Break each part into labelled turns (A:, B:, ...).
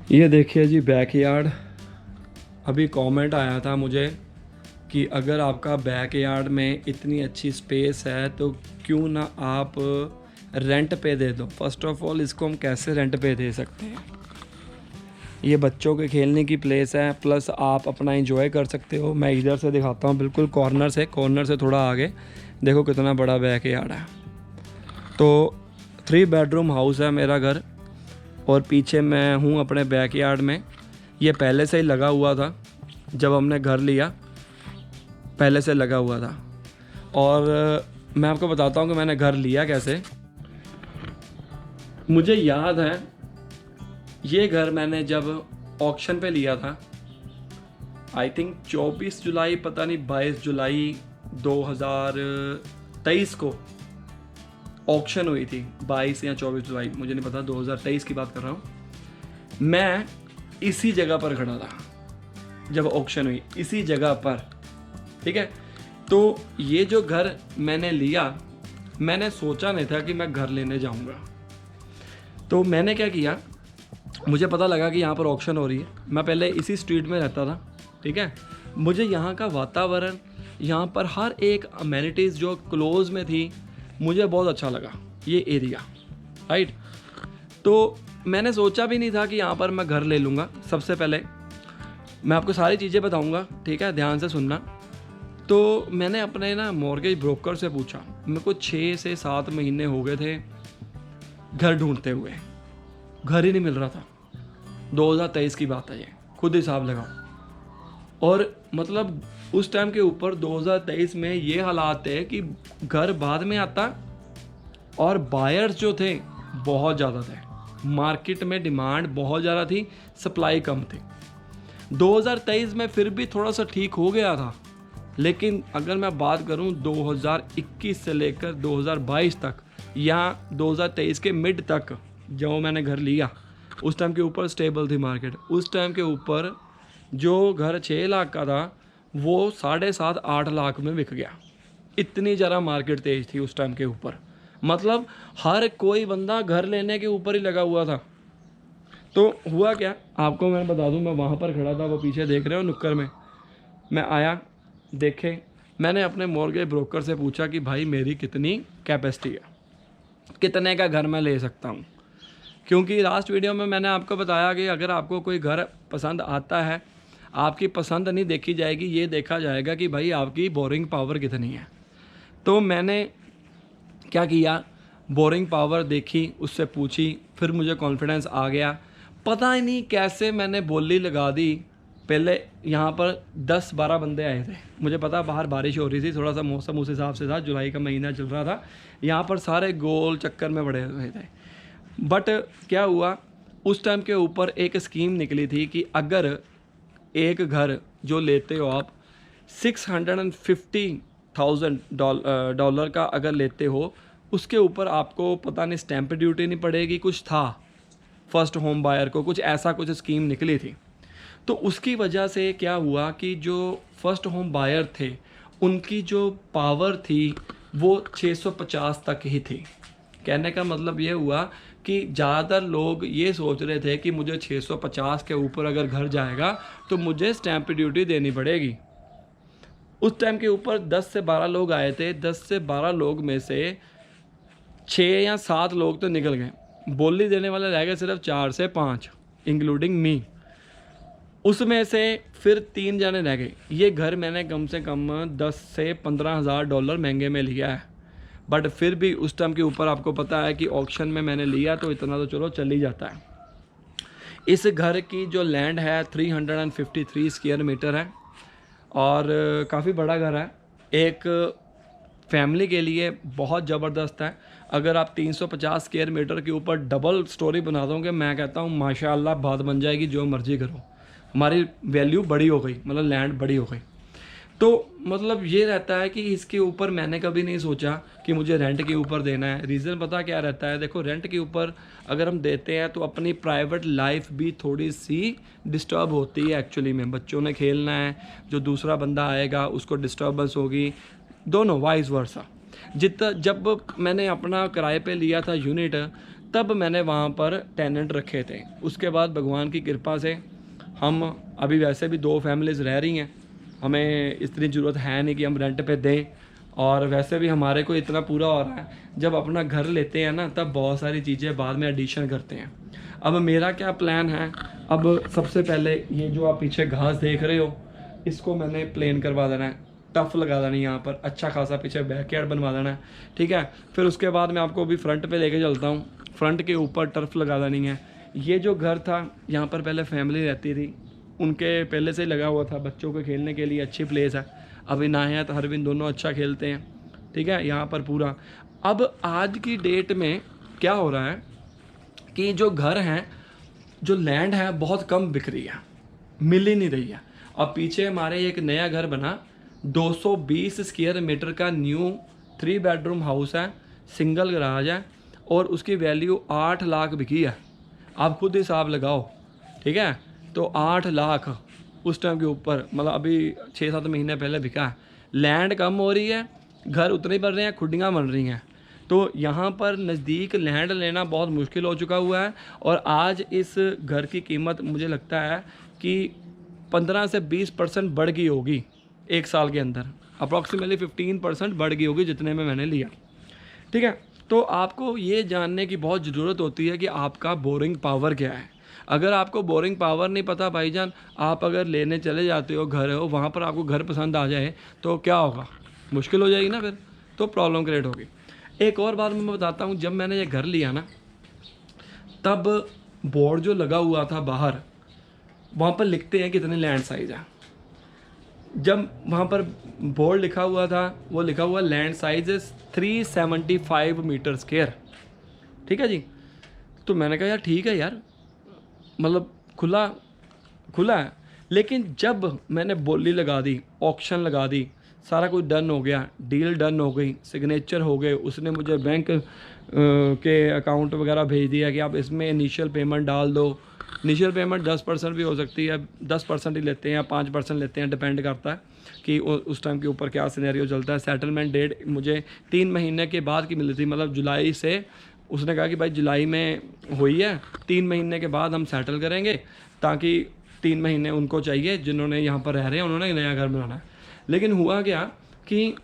A: ये देखिए जी बैकयार्ड। अभी कमेंट आया था मुझे कि अगर आपका बैकयार्ड में इतनी अच्छी स्पेस है तो क्यों ना आप रेंट पे दे दो। फर्स्ट ऑफ ऑल इसको हम कैसे रेंट पे दे सकते हैं। ये बच्चों के खेलने की प्लेस है, प्लस आप अपना एंजॉय कर सकते हो। मैं इधर से दिखाता हूँ, बिल्कुल कॉर्नर से थोड़ा आगे देखो कितना बड़ा बैकयार्ड है। तो 3 बेडरूम हाउस है मेरा घर, और पीछे मैं हूँ अपने बैकयार्ड में। ये पहले से ही लगा हुआ था, जब हमने घर लिया पहले से लगा हुआ था। और मैं आपको बताता हूँ कि मैंने घर लिया कैसे। मुझे याद है ये घर मैंने जब ऑक्शन पे लिया था, आई थिंक 24 जुलाई, पता नहीं 22 जुलाई 2023 को ऑक्शन हुई थी। 22 या 24 जुलाई, मुझे नहीं पता, 2023 की बात कर रहा हूँ। मैं इसी जगह पर खड़ा था जब ऑक्शन हुई, इसी जगह पर, ठीक है। तो ये जो घर मैंने लिया, मैंने सोचा नहीं था कि मैं घर लेने जाऊंगा। तो मैंने क्या किया, मुझे पता लगा कि यहाँ पर ऑक्शन हो रही है। मैं पहले इसी स्ट्रीट में रहता था, ठीक है। मुझे यहाँ का वातावरण, यहाँ पर हर एक अमेनिटीज़ जो क्लोज में थी, मुझे बहुत अच्छा लगा ये एरिया, राइट। तो मैंने सोचा भी नहीं था कि यहाँ पर मैं घर ले लूँगा। सबसे पहले मैं आपको सारी चीज़ें बताऊँगा, ठीक है, ध्यान से सुनना। तो मैंने अपने ना मॉर्गेज ब्रोकर से पूछा। मेरे को 6 से 7 महीने हो गए थे घर ढूंढते हुए, घर ही नहीं मिल रहा था। 2023 की बात है ये, खुद हिसाब लगाओ। और मतलब उस टाइम के ऊपर 2023 में ये हालात थे कि घर बाद में आता, और बायर्स जो थे बहुत ज़्यादा थे। मार्केट में डिमांड बहुत ज़्यादा थी, सप्लाई कम थी। 2023 में फिर भी थोड़ा सा ठीक हो गया था, लेकिन अगर मैं बात करूं 2021 से लेकर 2022 तक या 2023 के मिड तक जो मैंने घर लिया, उस टाइम के ऊपर स्टेबल थी मार्केट। उस टाइम के ऊपर जो घर 6 लाख का था वो 7.5-8 लाख में बिक गया। इतनी ज़्यादा मार्केट तेज थी उस टाइम के ऊपर। मतलब हर कोई बंदा घर लेने के ऊपर ही लगा हुआ था। तो हुआ क्या, आपको मैं बता दूं, मैं वहाँ पर खड़ा था, वो पीछे देख रहे हो नुक्कड़ में। मैं आया, देखे, मैंने अपने मॉर्गेज ब्रोकर से पूछा कि भाई मेरी कितनी कैपेसिटी है, कितने का घर मैं ले सकता हूँ। क्योंकि लास्ट वीडियो में मैंने आपको बताया कि अगर आपको कोई घर पसंद आता है, आपकी पसंद नहीं देखी जाएगी, ये देखा जाएगा कि भाई आपकी बोरिंग पावर कितनी है। तो मैंने क्या किया, बोरिंग पावर देखी, उससे पूछी, फिर मुझे कॉन्फिडेंस आ गया। पता ही नहीं कैसे मैंने बोली लगा दी। पहले यहाँ पर 10-12 बंदे आए थे। मुझे पता बाहर बारिश हो रही थी, थोड़ा सा मौसम उस हिसाब से था, जुलाई का महीना चल रहा था। यहाँ पर सारे गोल चक्कर में पड़े हुए थे। बट क्या हुआ, उस टाइम के ऊपर एक स्कीम निकली थी कि अगर एक घर जो लेते हो आप $650,000 का अगर लेते हो, उसके ऊपर आपको पता नहीं स्टैंप ड्यूटी नहीं पड़ेगी, कुछ था फर्स्ट होम बायर को, कुछ ऐसा कुछ स्कीम निकली थी। तो उसकी वजह से क्या हुआ कि जो फर्स्ट होम बायर थे उनकी जो पावर थी वो 650 तक ही थी। कहने का मतलब ये हुआ कि ज़्यादातर लोग ये सोच रहे थे कि मुझे 650 के ऊपर अगर घर जाएगा तो मुझे स्टैंप ड्यूटी देनी पड़ेगी। उस टाइम के ऊपर 10 से 12 लोग आए थे। 10 से 12 लोग में से 6 या 7 लोग तो निकल गए, बोली देने वाले रह गए सिर्फ 4 से 5 इंक्लूडिंग मी। उसमें से फिर 3 जने रह गए। ये घर मैंने कम से कम 10 से 15 हज़ार डॉलर महंगे में लिया है, बट फिर भी उस टाइम के ऊपर आपको पता है कि ऑक्शन में मैंने लिया तो इतना तो चलो चल ही जाता है। इस घर की जो लैंड है 353 स्क्वायर मीटर है, और काफ़ी बड़ा घर है। एक फैमिली के लिए बहुत ज़बरदस्त है। अगर आप 350 स्क्वायर मीटर के ऊपर डबल स्टोरी बना दोगे, मैं कहता हूँ माशाल्लाह बात बन जाएगी, जो मर्जी करो। हमारी वैल्यू बड़ी हो गई, मतलब लैंड बड़ी हो गई। तो मतलब ये रहता है कि इसके ऊपर मैंने कभी नहीं सोचा कि मुझे रेंट के ऊपर देना है। रीज़न पता क्या रहता है, देखो रेंट के ऊपर अगर हम देते हैं तो अपनी प्राइवेट लाइफ भी थोड़ी सी डिस्टर्ब होती है। एक्चुअली में बच्चों ने खेलना है, जो दूसरा बंदा आएगा उसको डिस्टर्बेंस होगी, दोनों वाइस वर्सा। जब मैंने अपना किराए पे लिया था यूनिट, तब मैंने वहाँ पर टेनेंट रखे थे। उसके बाद भगवान की कृपा से हम अभी वैसे भी 2 फैमिलीज़ रह रही हैं, हमें इतनी ज़रूरत है नहीं कि हम रेंट पे दें, और वैसे भी हमारे को इतना पूरा हो रहा है। जब अपना घर लेते हैं ना, तब बहुत सारी चीज़ें बाद में एडिशन करते हैं। अब मेरा क्या प्लान है, अब सबसे पहले ये जो आप पीछे घास देख रहे हो, इसको मैंने प्लेन करवा देना है, टफ लगा देना है यहाँ पर, अच्छा खासा पीछे बैकयार्ड बनवा देना है, ठीक है। फिर उसके बाद मैं आपको अभी फ्रंट पे लेके चलता हूँ, फ्रंट के ऊपर टर्फ लगा देनी है। ये जो घर था, यहाँ पर पहले फैमिली रहती थी, उनके पहले से ही लगा हुआ था, बच्चों के खेलने के लिए अच्छी प्लेस है। अब इनायत हरविंद दोनों अच्छा खेलते हैं, ठीक है, यहाँ पर पूरा। अब आज की डेट में क्या हो रहा है कि जो घर हैं, जो लैंड है, बहुत कम बिक रही है, मिल ही नहीं रही है। अब पीछे हमारे एक नया घर बना, 220 स्क्वायर मीटर का न्यू 3 बेडरूम हाउस है, सिंगल गराज है, और उसकी वैल्यू 8 लाख बिकी है। आप खुद हिसाब लगाओ, ठीक है। तो 8 लाख उस टाइम के ऊपर, मतलब अभी 6-7 महीने पहले बिका है। लैंड कम हो रही है, घर उतने बन रहे हैं, खुडियाँ बन रही हैं। तो यहाँ पर नज़दीक लैंड लेना बहुत मुश्किल हो चुका हुआ है। और आज इस घर की कीमत मुझे लगता है कि 15 से 20% बढ़ गई होगी 1 साल के अंदर, अप्रॉक्सीमेटली 15% बढ़ गई होगी जितने में मैंने लिया, ठीक है। तो आपको ये जानने की बहुत ज़रूरत होती है कि आपका बोरिंग पावर क्या है। अगर आपको बोरिंग पावर नहीं पता भाईजान, आप अगर लेने चले जाते हो घर हो, वहाँ पर आपको घर पसंद आ जाए तो क्या होगा, मुश्किल हो जाएगी ना, फिर तो प्रॉब्लम क्रिएट होगी। एक और बात मैं बताता हूँ, जब मैंने ये घर लिया ना, तब बोर्ड जो लगा हुआ था बाहर, वहाँ पर लिखते हैं कितने लैंड साइज़ है। जब वहाँ पर बोर्ड लिखा हुआ था, वो लिखा हुआ लैंड साइज 375 मीटर स्क्वायर, ठीक है जी। तो मैंने कहा यार ठीक है यार, मतलब खुला खुला है। लेकिन जब मैंने बोली लगा दी, ऑक्शन लगा दी, सारा कुछ डन हो गया, डील डन हो गई, सिग्नेचर हो गए, उसने मुझे बैंक के अकाउंट वगैरह भेज दिया कि आप इसमें इनिशियल पेमेंट डाल दो। इनिशियल पेमेंट 10% भी हो सकती है, 10% ही लेते हैं या 5% लेते हैं, डिपेंड करता है कि उस टाइम के ऊपर क्या सिनेरियो चलता है। सेटलमेंट डेट मुझे 3 महीने के बाद की मिली थी, मतलब जुलाई से। उसने कहा कि भाई जुलाई में हुई है, 3 महीने के बाद हम सेटल करेंगे, ताकि 3 महीने उनको चाहिए जिन्होंने यहाँ पर रह रहे हैं, उन्होंने नया घर बनाना है। लेकिन हुआ क्या कि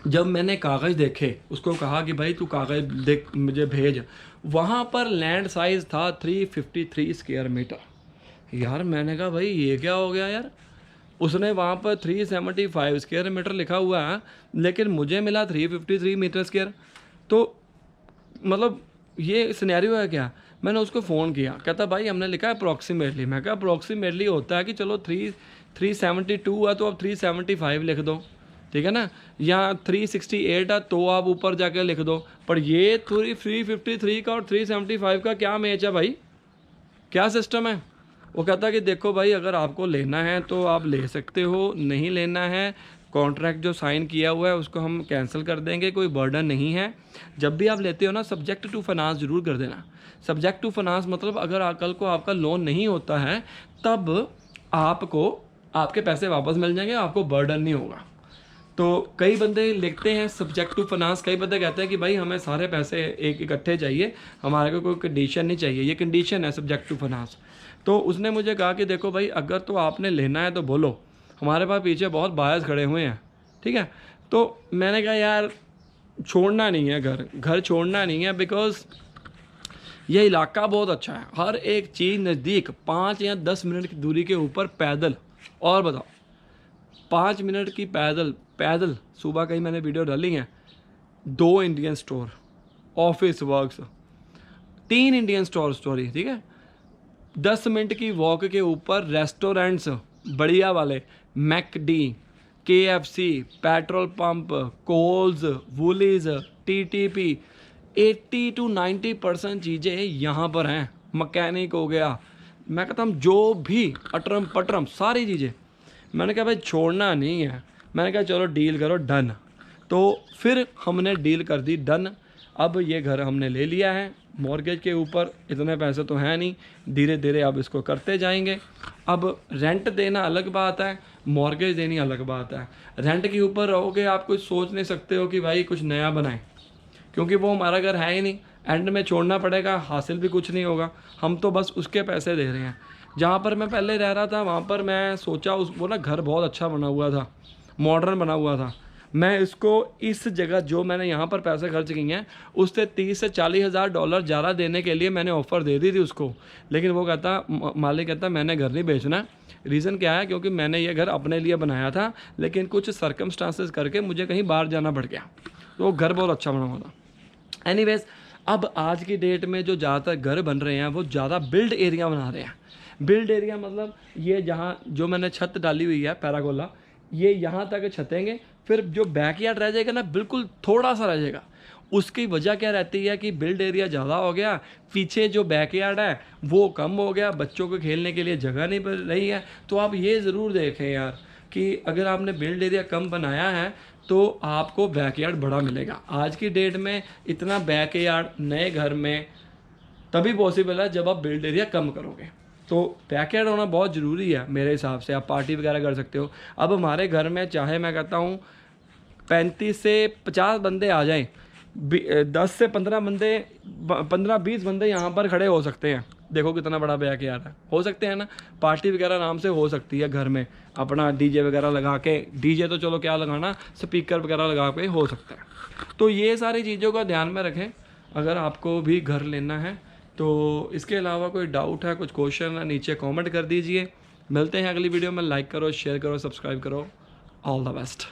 A: जब मैंने कागज़ देखे, उसको कहा कि भाई तू कागज़ देख मुझे भेज, वहाँ पर लैंड साइज़ था 353 स्क्वायर मीटर। यार मैंने कहा भाई ये क्या हो गया यार, उसने वहाँ पर 375 स्क्वायर मीटर लिखा हुआ है, लेकिन मुझे मिला 353 मीटर स्क्वायर। तो मतलब ये सिनेरियो है क्या। मैंने उसको फ़ोन किया, कहता भाई हमने लिखा है अप्रॉक्सीमेटली। मैं कहा अप्रॉक्सीमेटली होता है कि चलो 372 है तो अब 375 लिख दो, ठीक है ना, या 368 है तो आप ऊपर जाकर लिख दो। पर ये 353 का और 375 का क्या मैच है भाई, क्या सिस्टम है। वो कहता कि देखो भाई अगर आपको लेना है तो आप ले सकते हो, नहीं लेना है कॉन्ट्रैक्ट जो साइन किया हुआ है उसको हम कैंसिल कर देंगे, कोई बर्डन नहीं है। जब भी आप लेते हो ना, सब्जेक्ट टू फाइनेंस ज़रूर कर देना। सब्जेक्ट टू फाइनेंस मतलब अगर कल को आपका लोन नहीं होता है, तब आपको आपके पैसे वापस मिल जाएंगे, आपको बर्डन नहीं होगा। तो कई बंदे लिखते हैं सब्जेक्ट टू फाइनेंस, कई बंदे कहते हैं कि भाई हमें सारे पैसे एक इकट्ठे चाहिए, हमारे को कोई कंडीशन नहीं चाहिए। ये कंडीशन है सब्जेक्ट टू फाइनेंस। तो उसने मुझे कहा कि देखो भाई अगर तो आपने लेना है तो बोलो, हमारे पास पीछे बहुत बायर्स खड़े हुए हैं, ठीक है। तो मैंने कहा यार छोड़ना नहीं है घर छोड़ना नहीं है, बिकॉज ये इलाका बहुत अच्छा है, हर एक चीज़ नज़दीक, 5 या 10 मिनट की दूरी के ऊपर पैदल। और बताओ 5 मिनट की पैदल सुबह कहीं मैंने वीडियो डाली हैं, 2 Indian store, office works, 3 Indian story, ठीक है। 10 मिनट की वॉक के ऊपर रेस्टोरेंट्स बढ़िया वाले, McD, KFC, petrol pump, Coles, Woolies, TTP, 80 to 90% चीज़ें यहाँ पर हैं। मकैनिक हो गया, मैं कहता हूँ जो भी अटरम पटरम सारी चीज़ें। मैंने कहा भाई छोड़ना नहीं है, मैंने कहा चलो डील करो डन। तो फिर हमने डील कर दी डन। अब ये घर हमने ले लिया है, मॉर्गेज के ऊपर इतने पैसे तो हैं नहीं, धीरे धीरे अब इसको करते जाएंगे। अब रेंट देना अलग बात है, मॉर्गेज देनी अलग बात है। रेंट के ऊपर रहोगे आप कुछ सोच नहीं सकते हो कि भाई कुछ नया बनाएं, क्योंकि वो हमारा घर है ही नहीं, एंड में छोड़ना पड़ेगा, हासिल भी कुछ नहीं होगा, हम तो बस उसके पैसे दे रहे हैं। जहाँ पर मैं पहले रह रहा था वहाँ पर मैं सोचा वो ना घर बहुत अच्छा बना हुआ था, मॉडर्न बना हुआ था, मैं इसको इस जगह जो मैंने यहाँ पर पैसे खर्च किए हैं उससे 30 से 40 हज़ार डॉलर ज़्यादा देने के लिए मैंने ऑफ़र दे दी थी उसको, लेकिन वो कहता, मालिक कहता मैंने घर नहीं बेचना। रीज़न क्या है, क्योंकि मैंने ये घर अपने लिए बनाया था, लेकिन कुछ सर्कमस्टांसेस करके मुझे कहीं बाहर जाना पड़ गया, तो वो घर बहुत अच्छा बना हुआ था। एनीवेज, अब आज की डेट में जो ज़्यादातर घर बन रहे हैं वो ज़्यादा बिल्ड एरिया बना रहे हैं। बिल्ड एरिया मतलब ये जहाँ जो मैंने छत डाली हुई है पैरागोला, ये यहाँ तक छतेंगे, फिर जो बैकयार्ड रह जाएगा ना बिल्कुल थोड़ा सा रह जाएगा। उसकी वजह क्या रहती है कि बिल्ड एरिया ज़्यादा हो गया, पीछे जो बैकयार्ड है वो कम हो गया, बच्चों को खेलने के लिए जगह नहीं बन रही है। तो आप ये ज़रूर देखें यार कि अगर आपने बिल्ड एरिया कम बनाया है तो आपको बैकयार्ड बड़ा मिलेगा। आज की डेट में इतना बैकयार्ड नए घर में तभी पॉसिबल है जब आप बिल्ड एरिया कम करोगे। तो बैकयार्ड होना बहुत ज़रूरी है मेरे हिसाब से। आप पार्टी वगैरह कर सकते हो। अब हमारे घर में चाहे मैं कहता हूँ 35 से 50 बंदे आ जाएं, 10 से 15 बंदे 15-20 बंदे यहाँ पर खड़े हो सकते हैं। देखो कितना बड़ा बैकयार्ड है, हो सकते हैं ना, पार्टी वगैरह आराम से हो सकती है घर में, अपना डीजे वगैरह लगा के, डीजे तो चलो क्या लगाना, स्पीकर वगैरह लगा के हो सकता है। तो ये सारी चीज़ों का ध्यान में रखें अगर आपको भी घर लेना है तो। इसके अलावा कोई डाउट है, कुछ क्वेश्चन है, नीचे कमेंट कर दीजिए। मिलते हैं अगली वीडियो में। लाइक करो, शेयर करो, सब्सक्राइब करो। All the best.